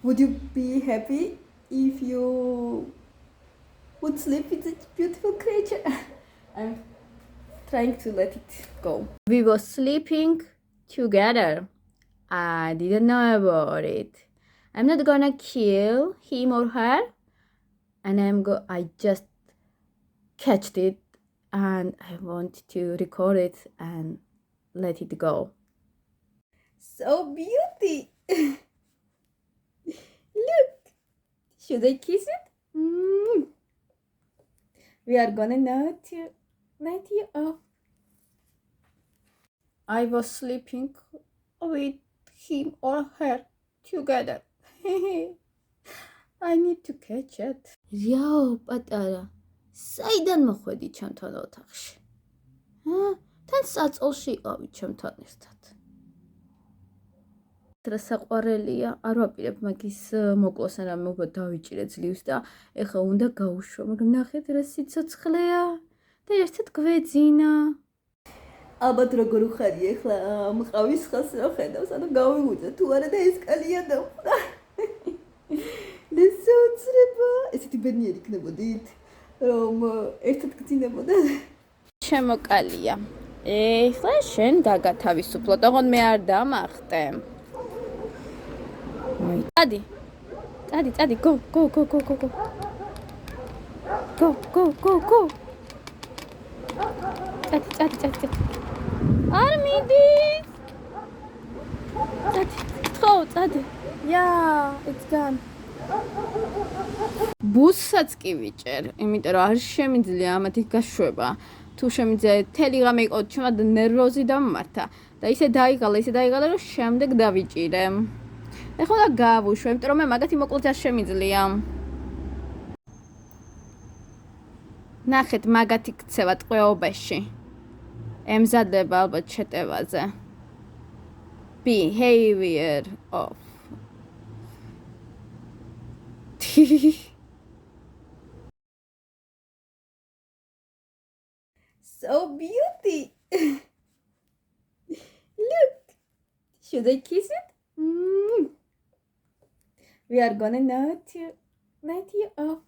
Would you be happy if you would sleep with a beautiful creature? I'm trying to let it go. We were sleeping together. I didn't know about it. I'm not gonna kill him or her, and I just catched it, and I want to record it and let it go. So beauty. Look. Should I kiss it? We are gonna let you off. I was sleeping with him or her together. I need to catch it. Yo, პატარა. საიდან მოხვედი ჩემთან ოთახში? თან საწოლში იყავი ჩემთან ერთად. რა საყვარელია, არ ვაპირებ მაგის მოკლოს ან რამე უფრო დავიჭირე ძლივს და ეხლა უნდა გავუშვა, მაგრამ ნახეთ რა სიცოცხლეა და ერთად გვეძინა. ალბათ როგორ უხარი ეხლა მყავის ხას რა ხედავს, ანუ გავიუძე თუ არა და ეს კალია დავხდა. ლესოწრება, ესეთი ბედნიერი იქნებოდით, რომ ერთად გძინებოდა. შემოკალია. ეხლა შენ გაგათავისუფლო, თქო მე არ დამახტე. Daddy, go. Daddy. Armidis. Daddy. Yeah, it's gone. ბუსსაც კი ვიჭერ, იმიტომ რომ არ შემიძლია ამათი გაშვება. თუ შემიძლია თელი ღამე იყო ჩემად ნერვოზი დამმართა და ისე დაიღალა, რომ შემდეგ დავიჭირე. ეხლა და გავუშვე, იმიტომ რომ მე მაგათი მოკლედ არ შემიძლია. ნახეთ, მაგათი ქცევა ტყვეობაში. ემზადება ალბათ შეტევაზე. Behavior of. So beauty. Look. Should I kiss it? We are gonna let you off.